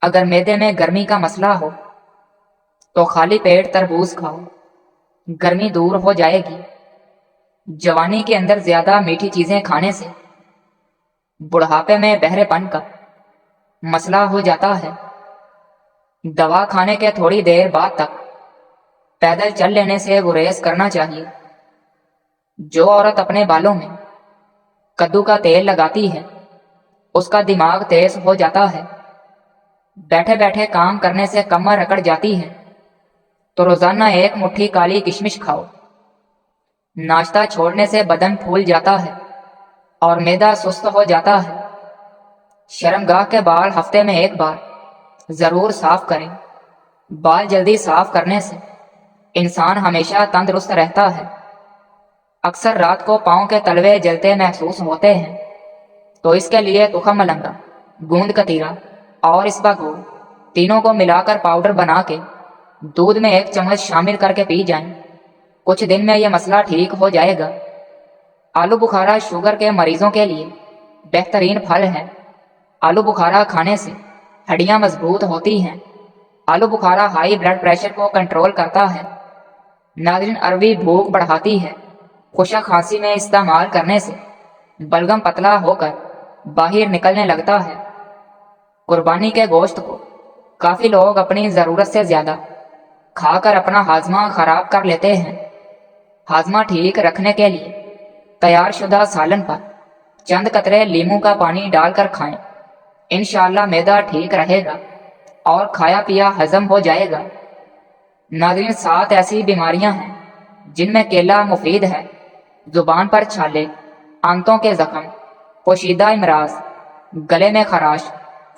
اگر معدے میں گرمی کا مسئلہ ہو تو خالی پیٹ تربوز کھاؤ، گرمی دور ہو جائے گی۔ جوانی کے اندر زیادہ میٹھی چیزیں کھانے سے بڑھاپے میں بہرے پن کا مسئلہ ہو جاتا ہے۔ دوا کھانے کے تھوڑی دیر بعد تک پیدل چل لینے سے گریز کرنا چاہیے۔ جو عورت اپنے بالوں میں کدو کا تیل لگاتی ہے اس کا دماغ تیز ہو جاتا ہے، بیٹھے بیٹھے کام کرنے سے کمر اکڑ جاتی ہے، تو روزانہ ایک مٹھی کالی کشمش کھاؤ۔ ناشتہ چھوڑنے سے بدن پھول جاتا ہے اور معدہ سست ہو جاتا ہے۔ شرمگاہ کے بال ہفتے میں ایک بار ضرور صاف کریں۔ بال جلدی صاف کرنے سے انسان ہمیشہ تندرست رہتا ہے۔ اکثر رات کو پاؤں کے تلوے جلتے محسوس ہوتے ہیں، تو اس کے لیے تخم ملنگا، گوند کتیرا اور اسباگو تینوں کو ملا کر پاؤڈر بنا کے دودھ میں 1 چمچ شامل کر کے پی جائیں۔ کچھ دن میں یہ مسئلہ ٹھیک ہو جائے گا۔ آلو بخارا شوگر کے مریضوں کے لیے بہترین پھل ہے۔ آلو بخارا کھانے سے ہڈیاں مضبوط ہوتی ہیں۔ آلو بخارا ہائی بلڈ پریشر کو کنٹرول کرتا ہے۔ ناظرین، اروی بھوک بڑھاتی ہے۔ خشک کھانسی میں استعمال کرنے سے بلغم پتلا ہو کر باہر نکلنے لگتا ہے۔ قربانی کے گوشت کو کافی لوگ اپنی ضرورت سے زیادہ کھا کر اپنا ہاضمہ خراب کر لیتے ہیں۔ ہاضمہ ٹھیک رکھنے کے لیے تیار شدہ سالن پر چند قطرے لیموں کا پانی ڈال کر کھائیں۔ انشاءاللہ معدہ ٹھیک رہے گا اور کھایا پیا ہضم ہو جائے گا۔ ناظرین، 7 ایسی بیماریاں ہیں جن میں کیلا مفید ہے۔ زبان پر چھالے، آنتوں کے زخم، پوشیدہ امراض، گلے میں خراش،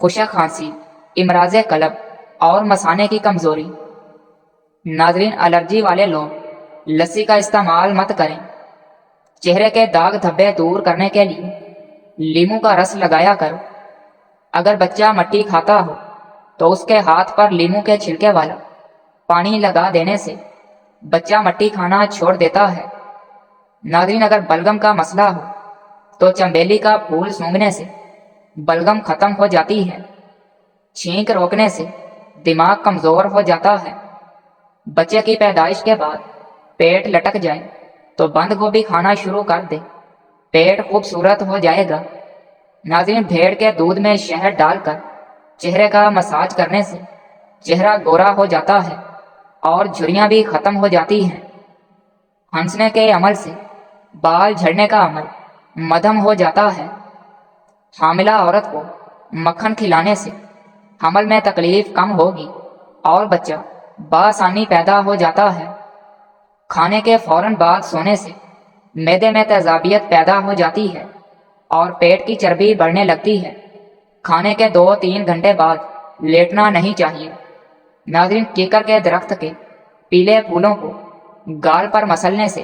خشک کھانسی، امراض قلب اور مثانے کی کمزوری۔ ناظرین، الرجی والے لوگ لسی کا استعمال مت کریں۔ چہرے کے داغ دھبے دور کرنے کے لیے لیموں کا رس لگایا کرو۔ اگر بچہ مٹی کھاتا ہو تو اس کے ہاتھ پر لیموں کے چھلکے والا پانی لگا دینے سے بچہ مٹی کھانا چھوڑ دیتا ہے۔ ناظرین، اگر بلغم کا مسئلہ ہو تو چنبیلی کا پھول سونگھنے سے بلغم ختم ہو جاتی ہے۔ چھینک روکنے سے دماغ کمزور ہو جاتا ہے۔ بچے کی پیدائش کے بعد پیٹ لٹک جائے تو بند گوبھی کھانا شروع کر دے، پیٹ خوبصورت ہو جائے گا۔ ناظرین، بھیڑ کے دودھ میں شہد ڈال کر چہرے کا مساج کرنے سے چہرہ گورا ہو جاتا ہے اور جھریاں بھی ختم ہو جاتی ہیں۔ ہنسنے کے عمل سے بال جھڑنے کا عمل مدھم ہو جاتا ہے۔ حاملہ عورت کو مکھن کھلانے سے حمل میں تکلیف کم ہوگی اور بچہ بآسانی پیدا ہو جاتا ہے۔ کھانے کے فوراً بعد سونے سے معدے میں تیزابیت پیدا ہو جاتی ہے اور پیٹ کی چربی بڑھنے لگتی ہے۔ کھانے کے 2-3 گھنٹے بعد لیٹنا نہیں چاہیے۔ ناظرین، کیکر کے درخت کے پیلے پھولوں کو گال پر مسلنے سے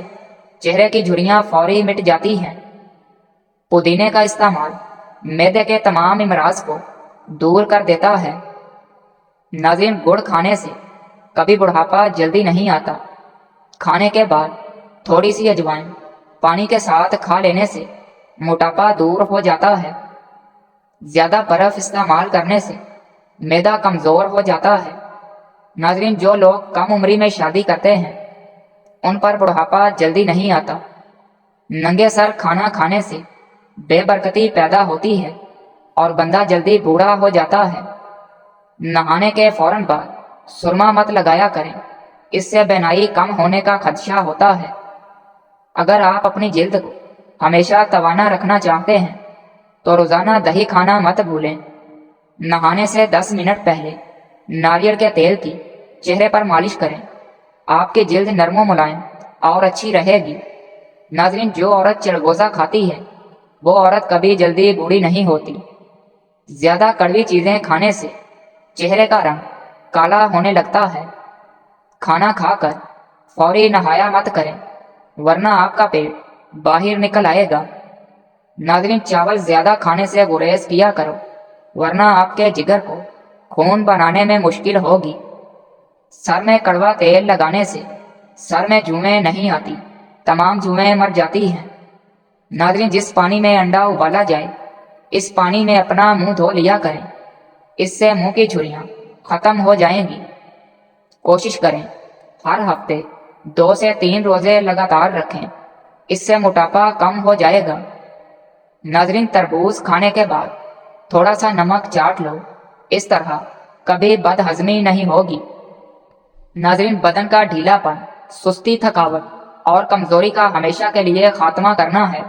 چہرے کی جھریاں فوری مٹ جاتی ہیں۔ پودینے کا استعمال معدے کے تمام امراض کو دور کر دیتا ہے۔ ناظرین، گڑ کھانے سے کبھی بڑھاپا جلدی نہیں آتا۔ کھانے کے بعد تھوڑی سی اجوائن پانی کے ساتھ کھا لینے سے موٹاپا دور ہو جاتا ہے۔ زیادہ برف استعمال کرنے سے معدہ کمزور ہو جاتا ہے۔ ناظرین، جو لوگ کم عمری میں شادی کرتے ہیں ان پر بڑھاپا جلدی نہیں آتا۔ ننگے سر کھانا کھانے سے بے برکتی پیدا ہوتی ہے اور بندہ جلدی بوڑھا ہو جاتا ہے۔ نہانے کے فوراً بعد سرما مت لگایا کریں، اس سے بینائی کم ہونے کا خدشہ ہوتا ہے۔ اگر آپ اپنی جلد کو ہمیشہ توانا رکھنا چاہتے ہیں تو روزانہ دہی کھانا مت بھولیں۔ نہانے سے 10 منٹ پہلے ناریل کے تیل کی چہرے پر مالش کریں، آپ کی جلد نرم و ملائم اور اچھی رہے گی۔ ناظرین، جو عورت چلغوزہ کھاتی ہے وہ عورت کبھی جلدی بوڑھی نہیں ہوتی۔ زیادہ کڑوی چیزیں کھانے سے چہرے کا رنگ کالا ہونے لگتا ہے۔ کھانا کھا کر فوری نہایا مت کریں ورنہ آپ کا پیٹ باہر نکل آئے گا۔ ناظرین، چاول زیادہ کھانے سے گریز کیا کرو ورنہ آپ کے جگر کو خون بنانے میں مشکل ہوگی۔ سر میں کڑوا تیل لگانے سے سر میں جوئیں نہیں آتی، تمام جوئیں مر جاتی ہیں۔ ناظرین، جس پانی میں انڈا ابالا جائے اس پانی میں اپنا منہ دھو لیا کریں۔ اس سے منہ کی جھریاں ختم ہو جائیں گی۔ کوشش کریں ہر ہفتے 2 سے 3 روزے لگاتار رکھیں، اس سے موٹاپا کم ہو جائے گا۔ ناظرین، تربوز کھانے کے بعد تھوڑا سا نمک چاٹ لو، اس طرح کبھی بد ہضمی نہیں ہوگی۔ ناظرین، بدن کا ڈھیلا پن، سستی، تھکاوٹ اور کمزوری کا ہمیشہ کے لیے خاتمہ کرنا ہے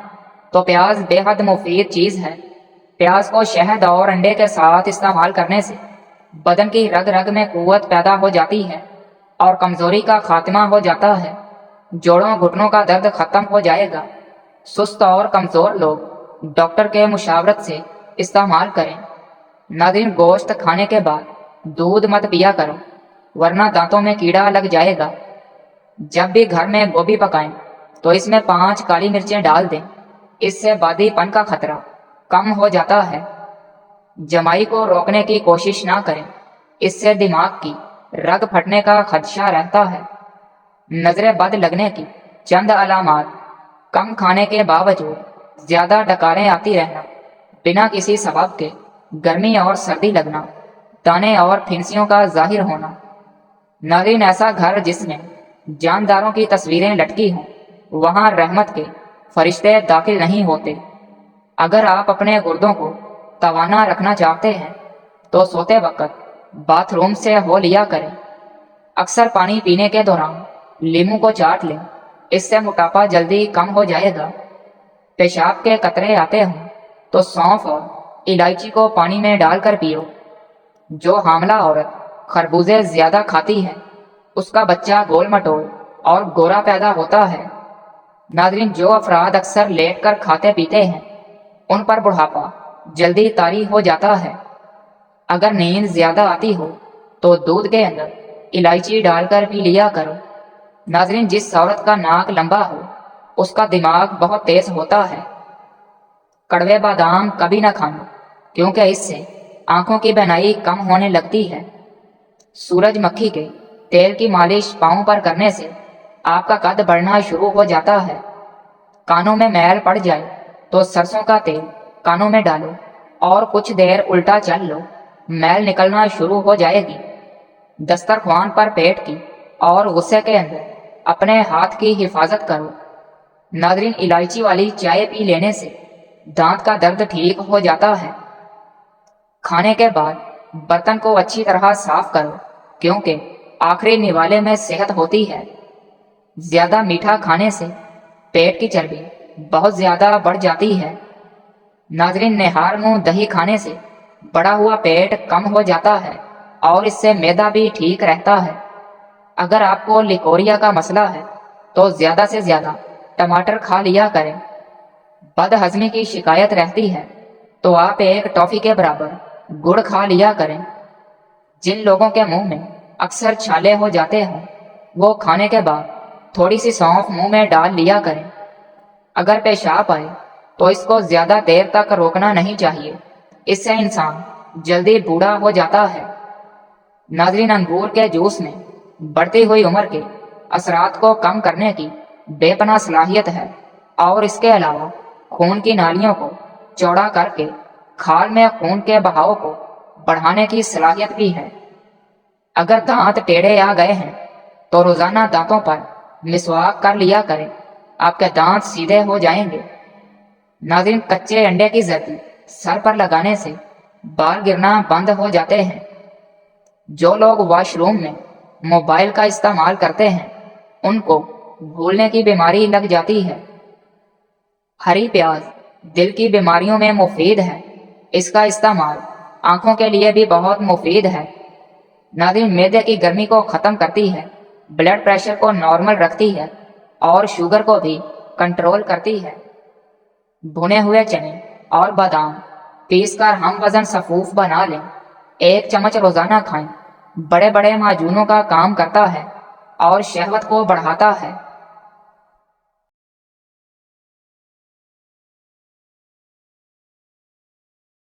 تو پیاز بے حد مفید چیز ہے۔ پیاز کو شہد اور انڈے کے ساتھ استعمال کرنے سے بدن کی رگ رگ میں قوت پیدا ہو جاتی ہے اور کمزوری کا خاتمہ ہو جاتا ہے۔ جوڑوں گھٹنوں کا درد ختم ہو جائے گا۔ سست اور کمزور لوگ ڈاکٹر کے مشاورت سے استعمال کریں۔ ناظرین، گوشت کھانے کے بعد دودھ مت پیا کرو ورنہ دانتوں میں کیڑا لگ جائے گا۔ جب بھی گھر میں گوبھی پکائیں تو اس میں 5 کالی مرچیں ڈال دیں، اس سے بادی پن کا خطرہ کم ہو جاتا ہے۔ جمائی کو روکنے کی کوشش نہ کریں، اس سے دماغ کی رگ پھٹنے کا خدشہ رہتا ہے۔ نظر بد لگنے کی چند علامات: کم کھانے کے باوجود زیادہ ڈکاریں آتی رہنا، بنا کسی سبب کے گرمی اور سردی لگنا، دانے اور پھنسیوں کا ظاہر ہونا۔ ناظرین، ایسا گھر جس میں جانداروں کی تصویریں لٹکی ہوں وہاں رحمت کے فرشتے داخل نہیں ہوتے۔ اگر آپ اپنے گردوں کو توانا رکھنا چاہتے ہیں تو سوتے وقت باتھ روم سے ہو لیا کریں۔ اکثر پانی پینے کے دوران لیموں کو چاٹ لیں، اس سے موٹاپا جلدی کم ہو جائے گا۔ پیشاب کے قطرے آتے ہوں تو سونف اور الائچی کو پانی میں ڈال کر پیو۔ جو حاملہ عورت خربوزے زیادہ کھاتی ہے اس کا بچہ گول مٹول اور گورا پیدا ہوتا ہے۔ ناظرین، جو افراد اکثر لیٹ کر کھاتے پیتے ہیں ان پر بڑھاپا جلدی طاری ہو جاتا ہے۔ اگر نیند زیادہ آتی ہو تو دودھ کے اندر الائچی ڈال کر پی لیا کرو۔ ناظرین، جس عورت کا ناک لمبا ہو اس کا دماغ بہت تیز ہوتا ہے۔ کڑوے بادام کبھی نہ کھانا کیونکہ اس سے آنکھوں کی بینائی کم ہونے لگتی ہے۔ سورج مکھی کے تیل کی مالش پاؤں پر کرنے سے آپ کا قد بڑھنا شروع ہو جاتا ہے۔ کانوں میں میل پڑ جائے تو سرسوں کا تیل کانوں میں ڈالو اور کچھ دیر الٹا چل لو، میل نکلنا شروع ہو جائے گی۔ دسترخوان پر پیٹ کی اور غصے کے اندر اپنے ہاتھ کی حفاظت کرو۔ ناظرین، الائچی والی چائے پی لینے سے دانت کا درد ٹھیک ہو جاتا ہے۔ کھانے کے بعد برتن کو اچھی طرح صاف کرو کیونکہ آخری نوالے میں صحت ہوتی ہے۔ زیادہ میٹھا کھانے سے پیٹ کی چربی بہت زیادہ بڑھ جاتی ہے۔ ناظرین، نہار منہ دہی کھانے سے بڑا ہوا پیٹ کم ہو جاتا ہے اور اس سے معدہ بھی ٹھیک رہتا ہے۔ اگر آپ کو لیکوریا کا مسئلہ ہے تو زیادہ سے زیادہ ٹماٹر کھا لیا کریں۔ بد ہضمی کی شکایت رہتی ہے تو آپ ایک ٹافی کے برابر گڑ کھا لیا کریں۔ جن لوگوں کے منہ میں اکثر چھالے ہو جاتے ہوں وہ کھانے کے بعد تھوڑی سی سونف منہ میں ڈال لیا کریں۔ اگر پیشاب آئے تو اس کو زیادہ دیر تک روکنا نہیں چاہیے، اس سے انسان جلدی بوڑھا ہو جاتا ہے۔ ناظرین، انگور کے جوس میں بڑھتی ہوئی عمر کے اثرات کو کم کرنے کی بے پناہ صلاحیت ہے اور اس کے علاوہ خون کی نالیوں کو چوڑا کر کے کھال میں خون کے بہاؤ کو بڑھانے کی صلاحیت بھی ہے۔ اگر دانت ٹیڑھے آ گئے ہیں تو روزانہ دانتوں پر مسواک کر لیا کریں، آپ کے دانت سیدھے ہو جائیں گے۔ ناظرین، کچے انڈے کی زردی سر پر لگانے سے بال گرنا بند ہو جاتے ہیں۔ جو لوگ واش روم میں موبائل کا استعمال کرتے ہیں ان کو بھولنے کی بیماری لگ جاتی ہے۔ ہری پیاز دل کی بیماریوں میں مفید ہے، اس کا استعمال آنکھوں کے لیے بھی بہت مفید ہے۔ ناظرین، معدے کی گرمی کو ختم کرتی ہے، بلڈ پریشر کو نارمل رکھتی ہے اور شوگر کو بھی کنٹرول کرتی ہے۔ بھنے ہوئے چنے اور بادام پیس کر ہم وزن سفوف بنا لیں، 1 چمچ روزانہ کھائیں۔ بڑے بڑے معجونوں کا کام کرتا ہے اور شہوت کو بڑھاتا ہے۔